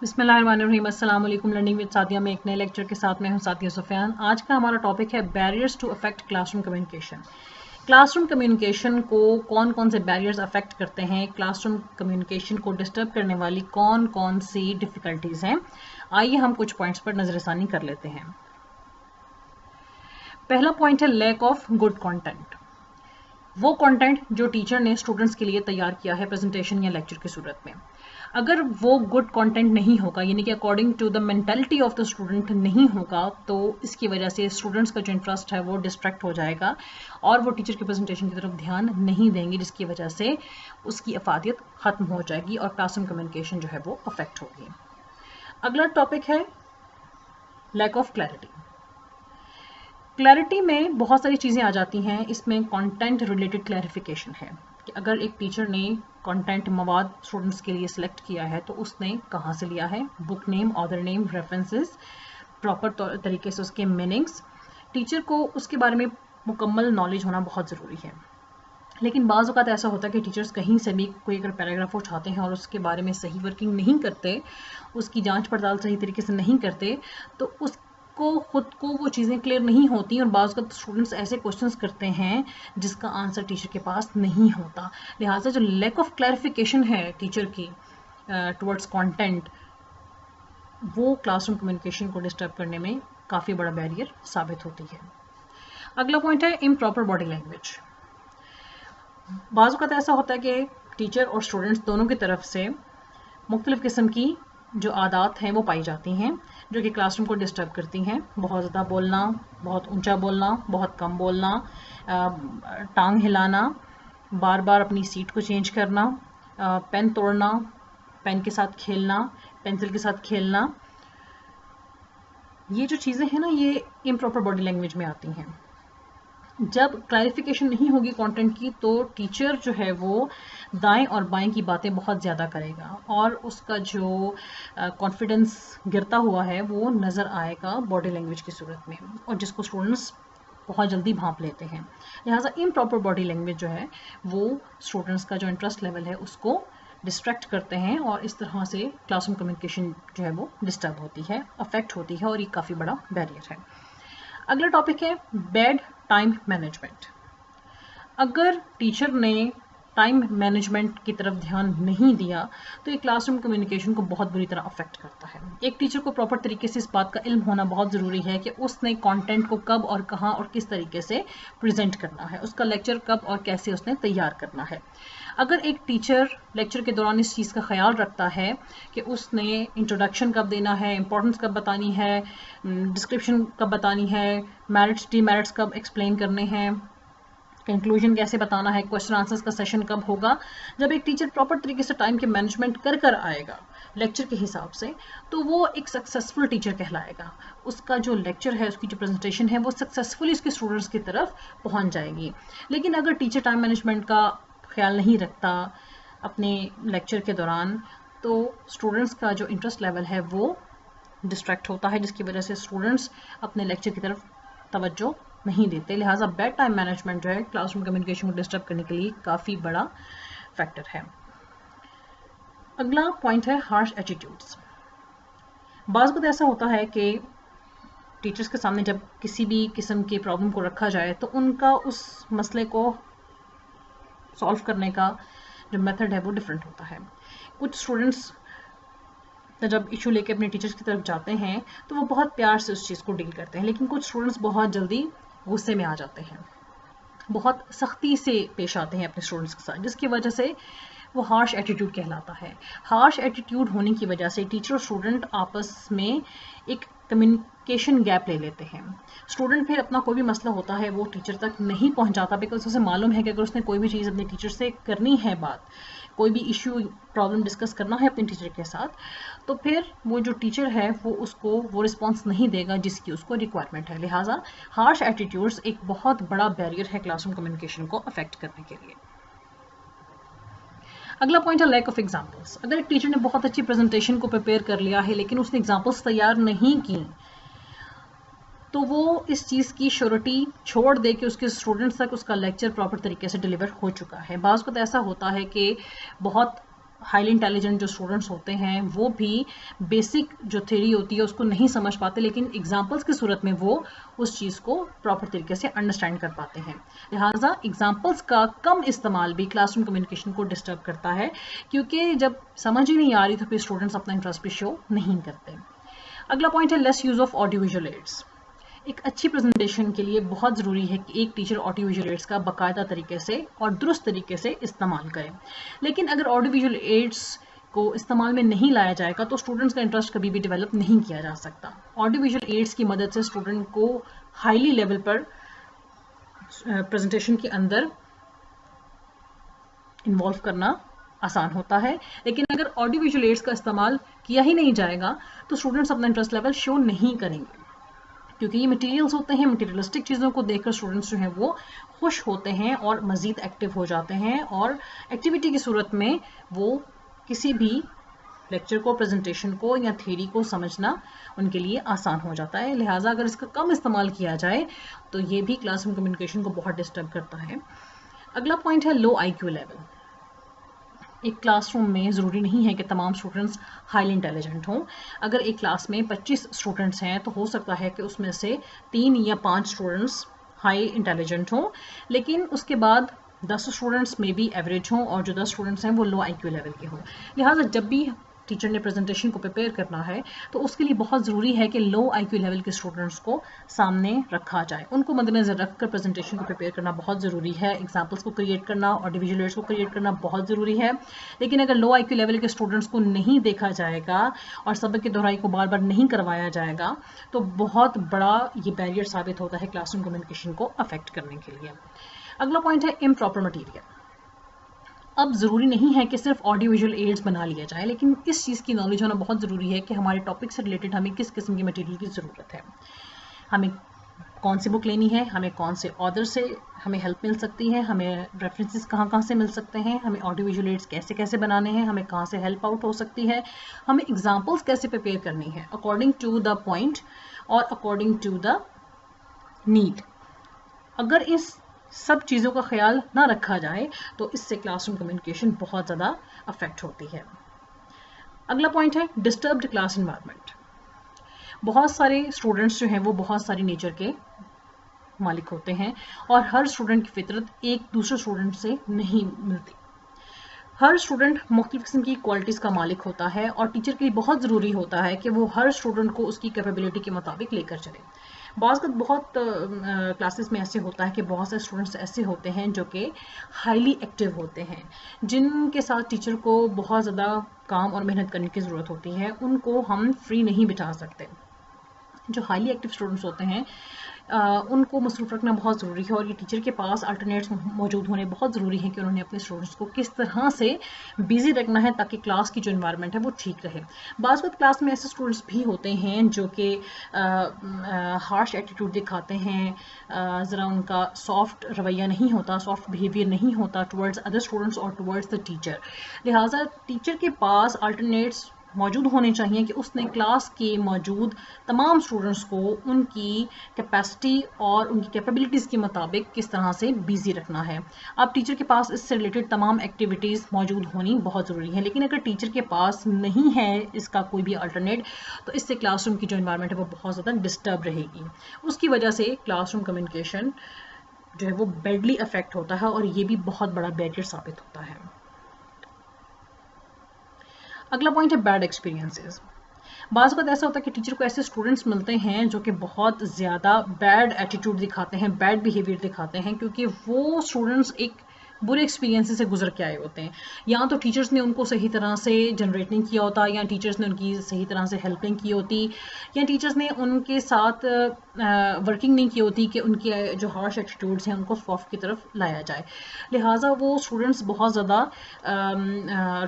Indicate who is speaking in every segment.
Speaker 1: बिस्मिल्लाहिर्रहमानिर्रहीम। अस्सलाम वालेकुम। लर्निंग विद सादिया में एक नए लेक्चर के साथ मैं हूं सादिया सुफियान। आज का हमारा टॉपिक है barriers to affect classroom communication. Classroom communication को कौन कौन से बैरियर्स अफेक्ट करते हैं, क्लासरूम कम्युनिकेशन को डिस्टर्ब करने वाली कौन कौन सी डिफ़िकल्टीज़ हैं। आइए हम कुछ पॉइंट्स पर नज़रसानी कर लेते हैं। पहला पॉइंट है लैक ऑफ गुड कंटेंट। वो कंटेंट जो टीचर ने स्टूडेंट्स के लिए तैयार किया है प्रेजेंटेशन या लेक्चर की सूरत में, अगर वो गुड कंटेंट नहीं होगा, यानी कि according to the mentality of the student नहीं होगा, तो इसकी वजह से स्टूडेंट्स का जो इंटरेस्ट है वो डिस्ट्रैक्ट हो जाएगा और वो टीचर की प्रेजेंटेशन की तरफ ध्यान नहीं देंगे, जिसकी वजह से उसकी अफादियत ख़त्म हो जाएगी और क्लासरूम कम्युनिकेशन जो है वो अफेक्ट होगी। अगला टॉपिक है लैक ऑफ क्लैरिटी। क्लैरिटी में बहुत सारी चीज़ें आ जाती हैं। इसमें कंटेंट रिलेटेड क्लैरिफिकेशन है कि अगर एक टीचर ने कंटेंट मवाद स्टूडेंट्स के लिए सिलेक्ट किया है तो उसने कहाँ से लिया है, book name, author name, references, proper तरीके से उसके मीनिंग्स। टीचर को उसके बारे में मुकम्मल नॉलेज होना बहुत ज़रूरी है। लेकिन बाज़ औक़ात ऐसा होता है कि टीचर्स कहीं से भी कोई अगर पैराग्राफ उठाते हैं और उसके बारे में सही वर्किंग नहीं करते, उसकी जांच पड़ताल सही तरीके से नहीं करते, तो उसको खुद को वो चीज़ें क्लियर नहीं होती और बाज़ औक़ात स्टूडेंट्स ऐसे क्वेश्चंस करते हैं जिसका आंसर टीचर के पास नहीं होता। लिहाजा जो लैक ऑफ क्लैरिफिकेशन है टीचर की टुवर्ड्स कंटेंट, वो क्लासरूम कम्युनिकेशन को डिस्टर्ब करने में काफ़ी बड़ा बैरियर साबित होती है। अगला पॉइंट है इम्प्रॉपर बॉडी लैंग्वेज। बाज़ वक़्त ऐसा होता है कि टीचर और स्टूडेंट्स दोनों की तरफ से मुख्तलिफ़ किस्म की जो आदत हैं वो पाई जाती हैं जो कि क्लासरूम को डिस्टर्ब करती हैं। बहुत ज़्यादा बोलना, बहुत ऊंचा बोलना, बहुत कम बोलना, टांग हिलाना, बार बार अपनी सीट को चेंज करना, पेन तोड़ना, पेन के साथ खेलना, पेंसिल के साथ खेलना। ये जो चीज़ें हैं ना, ये इम्प्रॉपर बॉडी लैंग्वेज में आती हैं। जब क्लैरिफिकेशन नहीं होगी कंटेंट की तो टीचर जो है वो दाएं और बाएं की बातें बहुत ज़्यादा करेगा और उसका जो कॉन्फिडेंस गिरता हुआ है वो नज़र आएगा बॉडी लैंग्वेज की सूरत में, और जिसको स्टूडेंट्स बहुत जल्दी भांप लेते हैं। लिहाजा इम्प्रॉपर बॉडी लैंग्वेज जो है वो स्टूडेंट्स का जो इंटरेस्ट लेवल है उसको डिस्ट्रैक्ट करते हैं और इस तरह से क्लासरूम कम्युनिकेशन जो है वो डिस्टर्ब होती है, अफेक्ट होती है और ये काफ़ी बड़ा बैरियर है। अगला टॉपिक है बैड टाइम मैनेजमेंट। अगर टीचर ने टाइम मैनेजमेंट की तरफ ध्यान नहीं दिया तो ये क्लासरूम कम्युनिकेशन को बहुत बुरी तरह अफेक्ट करता है। एक टीचर को प्रॉपर तरीके से इस बात का इल्म होना बहुत ज़रूरी है कि उसने कंटेंट को कब और कहाँ और किस तरीके से प्रेजेंट करना है, उसका लेक्चर कब और कैसे उसने तैयार करना है। अगर एक टीचर लेक्चर के दौरान इस चीज़ का ख्याल रखता है कि उसने इंट्रोडक्शन कब देना है, इंपॉर्टेंस कब बतानी है, डिस्क्रिप्शन कब बतानी है, मेरिट्स डीमेरिट्स कब एक्सप्लेन करने हैं, कंक्लूजन कैसे बताना है, क्वेश्चन आंसर्स का सेशन कब होगा, जब एक टीचर प्रॉपर तरीके से टाइम के मैनेजमेंट कर आएगा लेक्चर के हिसाब से, तो वो एक सक्सेसफुल टीचर कहलाएगा। उसका जो लेक्चर है, उसकी जो प्रेजेंटेशन है वो सक्सेसफुली उसके स्टूडेंट्स की तरफ पहुंच जाएगी। लेकिन अगर टीचर टाइम मैनेजमेंट का ख्याल नहीं रखता अपने लेक्चर के दौरान, तो स्टूडेंट्स का जो इंटरेस्ट लेवल है वो डिस्ट्रैक्ट होता है, जिसकी वजह से स्टूडेंट्स अपने लेक्चर की तरफ तवज्जो नहीं देते। लिहाजा बैड टाइम मैनेजमेंट जो है क्लासरूम कम्युनिकेशन को डिस्टर्ब करने के लिए काफ़ी बड़ा फैक्टर है। अगला पॉइंट है हार्श एटीट्यूड्स। बाज़ वक़्त ऐसा होता है कि टीचर्स के सामने जब किसी भी किस्म की प्रॉब्लम को रखा जाए तो उनका उस मसले को सॉल्व करने का जो मेथड है वो डिफरेंट होता है। कुछ स्टूडेंट्स जब इशू लेके अपने टीचर्स की तरफ जाते हैं तो वो बहुत प्यार से उस चीज़ को डील करते हैं, लेकिन कुछ स्टूडेंट्स बहुत जल्दी गुस्से में आ जाते हैं, बहुत सख्ती से पेश आते हैं अपने स्टूडेंट्स के साथ, जिसकी वजह से वो हार्श एटीट्यूड कहलाता है। हार्श एटीट्यूड होने की वजह से टीचर और स्टूडेंट आपस में एक कम्युनिकेशन गैप ले लेते हैं। स्टूडेंट फिर अपना कोई भी मसला होता है वो टीचर तक नहीं पहुंचाता, बिकॉज उसे मालूम है कि अगर उसने कोई भी चीज़ अपने टीचर से करनी है, बात कोई भी इशू प्रॉब्लम डिस्कस करना है अपने टीचर के साथ, तो फिर वो जो टीचर है वो उसको वो रिस्पॉन्स नहीं देगा जिसकी उसको रिक्वायरमेंट है। लिहाजा हार्श एटीट्यूड्स एक बहुत बड़ा बैरियर है क्लासरूम कम्युनिकेशन को अफेक्ट करने के लिए। अगला पॉइंट है लैक ऑफ एग्जाम्पल्स। अगर एक टीचर ने बहुत अच्छी प्रेजेंटेशन को प्रिपेयर कर लिया है लेकिन उसने एग्जाम्पल्स तैयार नहीं की, तो वो इस चीज़ की श्योरिटी छोड़ दे कि उसके स्टूडेंट्स तक उसका लेक्चर प्रॉपर तरीके से डिलीवर हो चुका है। बाज़ वक़्त ऐसा होता है कि बहुत हाईली इंटेलिजेंट जो स्टूडेंट्स होते हैं वो भी बेसिक जो थ्योरी होती है उसको नहीं समझ पाते, लेकिन एग्जाम्पल्स की सूरत में वो उस चीज़ को प्रॉपर तरीके से अंडरस्टैंड कर पाते हैं। लिहाजा एग्जाम्पल्स का कम इस्तेमाल भी क्लासरूम कम्युनिकेशन को डिस्टर्ब करता है, क्योंकि जब समझ ही नहीं आ रही तो फिर स्टूडेंट्स अपना इंटरेस्ट भी शो नहीं करते। अगला पॉइंट है lace use of audio visual aids. एक अच्छी प्रेजेंटेशन के लिए बहुत ज़रूरी है कि एक टीचर ऑडियो विजुअल एड्स का बाकायदा तरीके से और दुरुस्त तरीके से इस्तेमाल करे। लेकिन अगर ऑडियो विजुअल एड्स को इस्तेमाल में नहीं लाया जाएगा तो स्टूडेंट्स का इंटरेस्ट कभी भी डेवलप नहीं किया जा सकता। ऑडियो विजुअल एड्स की मदद से स्टूडेंट को हाईली लेवल पर प्रेजेंटेशन के अंदर इन्वॉल्व करना आसान होता है, लेकिन अगर ऑडियो विजुअल एड्स का इस्तेमाल किया ही नहीं जाएगा तो स्टूडेंट्स अपना इंटरेस्ट लेवल शो नहीं करेंगे, क्योंकि ये मटेरियल्स होते हैं। मटेरियलिस्टिक चीज़ों को देखकर स्टूडेंट्स जो हैं वो खुश होते हैं और मज़ीद एक्टिव हो जाते हैं, और एक्टिविटी की सूरत में वो किसी भी लेक्चर को, प्रेजेंटेशन को या थ्योरी को समझना उनके लिए आसान हो जाता है। लिहाजा अगर इसका कम इस्तेमाल किया जाए तो ये भी क्लासरूम कम्युनिकेशन को बहुत डिस्टर्ब करता है। अगला पॉइंट है लो IQ लेवल। एक क्लासरूम में ज़रूरी नहीं है कि तमाम स्टूडेंट्स हाईली इंटेलिजेंट हों। अगर एक क्लास में 25 स्टूडेंट्स हैं तो हो सकता है कि उसमें से 3 या 5 स्टूडेंट्स हाई इंटेलिजेंट हों, लेकिन उसके बाद 10 स्टूडेंट्स में भी एवरेज हों और जो 10 स्टूडेंट्स हैं वो लो IQ लेवल के हों। लिहाजा जब भी टीचर ने प्रेजेंटेशन को प्रिपेयर करना है तो उसके लिए बहुत ज़रूरी है कि लो IQ लेवल के स्टूडेंट्स को सामने रखा जाए। उनको मद्देनज़र रखकर प्रेजेंटेशन को प्रिपेयर करना बहुत ज़रूरी है। एग्जाम्पल्स को क्रिएट करना और ऑडियो एड्स को क्रिएट करना बहुत ज़रूरी है। लेकिन अगर लो IQ लेवल के स्टूडेंट्स को नहीं देखा जाएगा और सबक की दोहराई को बार बार नहीं करवाया जाएगा तो बहुत बड़ा ये बैरियर साबित होता है क्लासरूम कम्युनिकेशन को अफेक्ट करने के लिए। अगला पॉइंट है इम्प्रॉपर मटीरियल। अब ज़रूरी नहीं है कि सिर्फ ऑडियो विजुअल एड्स बना लिया जाए, लेकिन इस चीज़ की नॉलेज होना बहुत ज़रूरी है कि हमारे टॉपिक से रिलेटेड हमें किस किस्म की मटेरियल की ज़रूरत है, हमें कौन सी बुक लेनी है, हमें कौन से ऑथर से हमें हेल्प मिल सकती है, हमें रेफरेंसेस कहाँ से मिल सकते हैं, हमें ऑडियो विजुअल एड्स कैसे कैसे बनाने हैं, हमें कहाँ से हेल्प आउट हो सकती है, हमें एग्जाम्पल्स कैसे प्रिपेयर करनी है अकॉर्डिंग टू द पॉइंट और अकॉर्डिंग टू द नीड। अगर इस सब चीज़ों का ख्याल ना रखा जाए तो इससे क्लासरूम कम्युनिकेशन बहुत ज़्यादा अफेक्ट होती है। अगला पॉइंट है डिस्टर्ब्ड क्लास एनवायरनमेंट। बहुत सारे स्टूडेंट्स जो हैं वो बहुत सारी नेचर के मालिक होते हैं और हर स्टूडेंट की फितरत एक दूसरे स्टूडेंट से नहीं मिलती। हर स्टूडेंट मुख्तलिफ किस्म की क्वालिटीज़ का मालिक होता है और टीचर के लिए बहुत ज़रूरी होता है कि वो हर स्टूडेंट को उसकी कैपेबिलिटी के मुताबिक लेकर चले। बहुत क्लासेस में ऐसे होता है कि बहुत सारे स्टूडेंट्स ऐसे होते हैं जो कि हाईली एक्टिव होते हैं, जिनके साथ टीचर को बहुत ज़्यादा काम और मेहनत करने की ज़रूरत होती है, उनको हम फ्री नहीं बिठा सकते। जो हाईली एक्टिव स्टूडेंट्स होते हैं उनको मसरूफ़ रखना बहुत ज़रूरी है और ये टीचर के पास अल्टरनेट्स मौजूद होने बहुत ज़रूरी है कि उन्होंने अपने स्टूडेंट्स को किस तरह से बिज़ी रखना है ताकि क्लास की जो इन्वायरमेंट है वो ठीक रहे। बाज़ वक्त क्लास में ऐसे स्टूडेंट्स भी होते हैं जो कि हार्श एटीट्यूड दिखाते हैं, ज़रा उनका सॉफ्ट रवैया नहीं होता, सॉफ्ट बिहेवियर नहीं होता टुवर्ड्स अदर स्टूडेंट्स और टुवर्ड्स द टीचर। लिहाजा टीचर के पास अल्टरनेट्स मौजूद होने चाहिए कि उसने क्लास के मौजूद तमाम स्टूडेंट्स को उनकी कैपेसिटी और उनकी कैपेबिलिटीज़ के मुताबिक किस तरह से बिज़ी रखना है। अब टीचर के पास इससे रिलेटेड तमाम एक्टिविटीज़ मौजूद होनी बहुत ज़रूरी है, लेकिन अगर टीचर के पास नहीं है इसका कोई भी अल्टरनेट तो इससे क्लासरूम की जो इन्वायरमेंट है वो बहुत ज़्यादा डिस्टर्ब रहेगी। उसकी वजह से क्लासरूम कम्युनिकेशन जो है वो बैडली अफेक्ट होता है और ये भी बहुत बड़ा बैरियर साबित होता है। अगला पॉइंट है बैड एक्सपीरियंसेस। बाज़ वक़्त ऐसा होता है कि टीचर को ऐसे स्टूडेंट्स मिलते हैं जो कि बहुत ज़्यादा बैड एटीट्यूड दिखाते हैं, बैड बिहेवियर दिखाते हैं, क्योंकि वो स्टूडेंट्स एक बुरे एक्सपीरियंस से गुजर के आए होते हैं। या तो टीचर्स ने उनको सही तरह से जनरेट नहीं किया होता, या टीचर्स ने उनकी सही तरह से हेल्प नहीं की होती, या टीचर्स ने उनके साथ वर्किंग नहीं की होती कि उनके जो हार्श एटीट्यूड्स हैं उनको सॉफ्ट की तरफ लाया जाए। लिहाजा वो स्टूडेंट्स बहुत ज़्यादा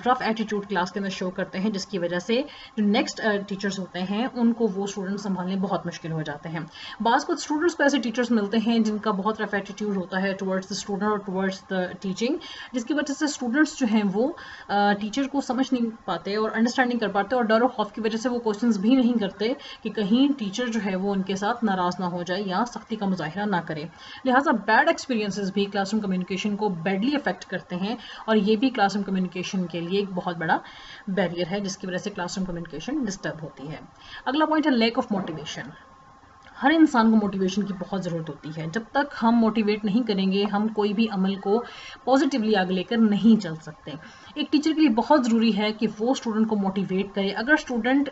Speaker 1: रफ़ एटीट्यूड क्लास के अंदर शो करते हैं, जिसकी वजह से जो नेक्स्ट टीचर्स होते हैं उनको वो स्टूडेंट्स संभालने बहुत मुश्किल हो जाते हैं। बाज़ कुछ स्टूडेंट्स को ऐसे टीचर्स मिलते हैं जिनका बहुत रफ़ एटीट्यूड होता है टुवर्ड्स द स्टूडेंट और टुवर्ड्स द टीचिंग, जिसकी वजह से स्टूडेंट्स जो हैं वो टीचर को समझ नहीं पाते और अंडरस्टैंड नहीं कर पाते और डर और खौफ की वजह से वो क्वेश्चंस भी नहीं करते कि कहीं टीचर जो है वो उनके साथ नाराज़ ना हो जाए या सख्ती का मुजाहिरा ना करे। लिहाजा बैड एक्सपीरियंसेस भी क्लासरूम कम्युनिकेशन को बैडली अफेक्ट करते हैं और ये भी क्लासरूम कम्युनिकेशन के लिए एक बहुत बड़ा बैरियर है जिसकी वजह से क्लासरूम कम्युनिकेशन डिस्टर्ब होती है। अगला पॉइंट है लैक ऑफ मोटिवेशन। हर इंसान को मोटिवेशन की बहुत ज़रूरत होती है। जब तक हम मोटिवेट नहीं करेंगे हम कोई भी अमल को पॉजिटिवली आगे लेकर नहीं चल सकते। एक टीचर के लिए बहुत ज़रूरी है कि वो स्टूडेंट को मोटिवेट करे। अगर स्टूडेंट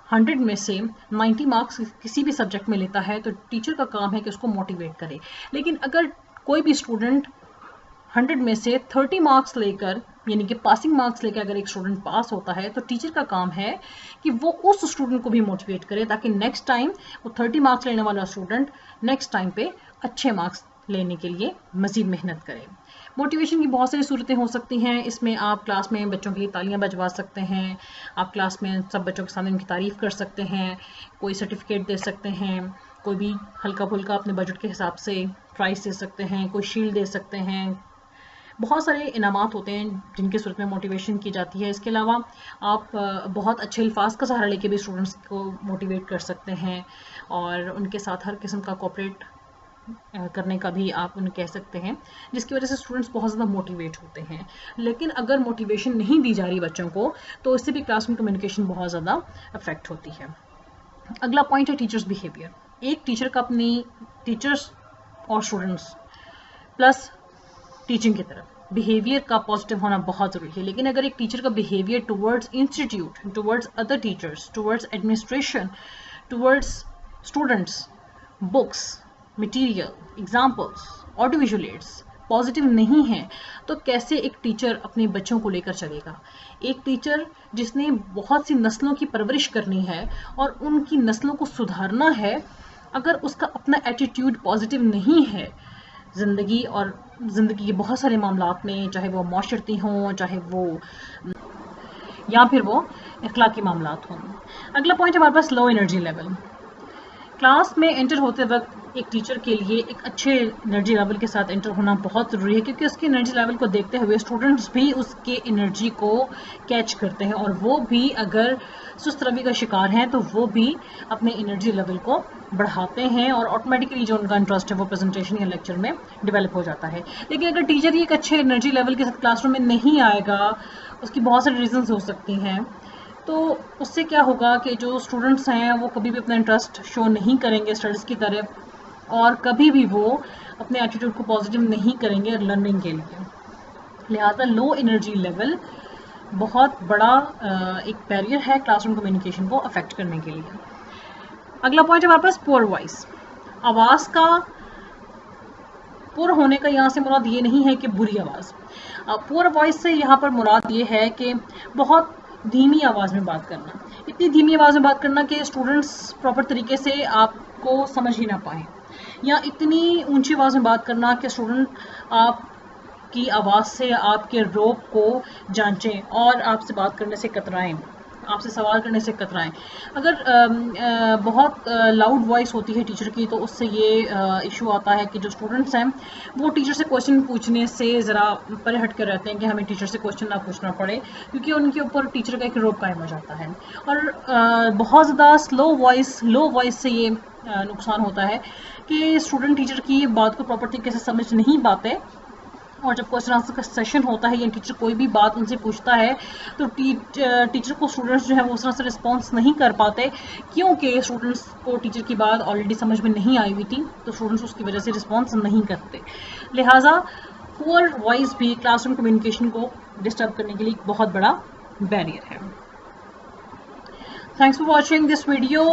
Speaker 1: 100 में से 90 मार्क्स किसी भी सब्जेक्ट में लेता है तो टीचर का काम है कि उसको मोटिवेट करे। लेकिन अगर कोई भी स्टूडेंट 100 में से 30 मार्क्स लेकर यानी कि पासिंग मार्क्स लेकर अगर एक स्टूडेंट पास होता है तो टीचर का काम है कि वो उस स्टूडेंट को भी मोटिवेट करे ताकि नेक्स्ट टाइम वो 30 मार्क्स लेने वाला स्टूडेंट नेक्स्ट टाइम पे अच्छे मार्क्स लेने के लिए मज़ीद मेहनत करे। मोटिवेशन की बहुत सारी सूरतें हो सकती हैं। इसमें आप क्लास में बच्चों के लिए तालियां बजवा सकते हैं, आप क्लास में सब बच्चों के सामने उनकी तारीफ़ कर सकते हैं, कोई सर्टिफिकेट दे सकते हैं, कोई भी हल्का फुल्का अपने बजट के हिसाब से प्राइज़ दे सकते हैं, कोई शील्ड दे सकते हैं। बहुत सारे इनामात होते हैं जिनकी सूरत में मोटिवेशन की जाती है। इसके अलावा आप बहुत अच्छे अल्फाज का सहारा लेके भी स्टूडेंट्स को मोटिवेट कर सकते हैं और उनके साथ हर किस्म का कोऑपरेट करने का भी आप उन्हें कह सकते हैं जिसकी वजह से स्टूडेंट्स बहुत ज़्यादा मोटिवेट होते हैं। लेकिन अगर मोटिवेशन नहीं दी जा रही बच्चों को तो इससे भी क्लासरूम कम्युनिकेशन बहुत ज़्यादा अफेक्ट होती है। अगला पॉइंट है टीचर्स बिहेवियर। एक टीचर का अपनी टीचर्स और स्टूडेंट्स प्लस टीचिंग की तरफ बिहेवियर का पॉजिटिव होना बहुत ज़रूरी है। लेकिन अगर एक टीचर का behaviour towards institute, towards other teachers, towards administration, towards students, books, material, examples, audio visual aids positive नहीं है तो कैसे एक टीचर अपने बच्चों को लेकर चलेगा। एक टीचर जिसने बहुत सी नस्लों की परवरिश करनी है और उनकी नस्लों को सुधारना है, अगर उसका अपना एटीट्यूड पॉजिटिव नहीं है ज़िंदगी के बहुत सारे मामलात में, चाहे वो माशरती हों, चाहे वो या फिर वो इखलाकी मामलात हों। अगला पॉइंट है हमारे पास लो एनर्जी लेवल। क्लास में एंटर होते वक्त एक टीचर के लिए एक अच्छे एनर्जी लेवल के साथ एंटर होना बहुत ज़रूरी है क्योंकि उसके एनर्जी लेवल को देखते हुए स्टूडेंट्स भी उसके एनर्जी को कैच करते हैं और वो भी अगर सुस्त रवि का शिकार हैं तो वो भी अपने एनर्जी लेवल को बढ़ाते हैं और ऑटोमेटिकली जो उनका इंटरेस्ट है वो प्रेजेंटेशन या लेक्चर में डेवलप हो जाता है। लेकिन अगर टीचर ही एक अच्छे एनर्जी लेवल के साथ क्लासरूम में नहीं आएगा, उसकी बहुत सारी रीजंस हो सकती हैं, तो उससे क्या होगा कि जो स्टूडेंट्स हैं वो कभी भी अपना इंटरेस्ट शो नहीं करेंगे स्टडीज़ की तरफ और कभी भी वो अपने एटीट्यूड को पॉजिटिव नहीं करेंगे लर्निंग के लिए। लिहाजा लो एनर्जी लेवल बहुत बड़ा एक बैरियर है क्लासरूम कम्युनिकेशन को अफेक्ट करने के लिए। अगला पॉइंट है हमारे पास पुअर वॉइस। आवाज़ का पुअर होने का यहाँ से मुराद ये नहीं है कि बुरी आवाज़। पुअर वॉइस से यहाँ पर मुराद ये है कि बहुत धीमी आवाज़ में बात करना, इतनी धीमी आवाज़ में बात करना कि स्टूडेंट्स प्रॉपर तरीके से आपको समझ ही ना पाएँ, या इतनी ऊंची आवाज़ में बात करना कि स्टूडेंट आपकी आवाज़ से आपके रोब को जांचें और आपसे बात करने से कतराएं, आपसे सवाल करने से कतराएं। अगर बहुत लाउड वॉइस होती है टीचर की तो उससे ये इशू आता है कि जो स्टूडेंट्स हैं वो टीचर से क्वेश्चन पूछने से ज़रा परे हट कर रहते हैं कि हमें टीचर से क्वेश्चन ना पूछना पड़े क्योंकि उनके ऊपर टीचर का एक रोब कायम हो जाता है। और बहुत ज़्यादा लो वॉइस से ये नुकसान होता है कि स्टूडेंट टीचर की बात को प्रॉपर तरीके से समझ नहीं पाते और जब क्वेश्चन आंसर का सेशन होता है या टीचर कोई भी बात उनसे पूछता है तो टीचर को स्टूडेंट्स जो है वो उस तरह से रिस्पॉन्स नहीं कर पाते क्योंकि स्टूडेंट्स को टीचर की बात ऑलरेडी समझ में नहीं आई हुई थी, तो स्टूडेंट्स उसकी वजह से रिस्पॉन्स नहीं करते। लिहाजा पुअर वॉइस भी क्लासरूम कम्युनिकेशन को डिस्टर्ब करने के लिए एक बहुत बड़ा बैरियर है। Thanks for watching this video.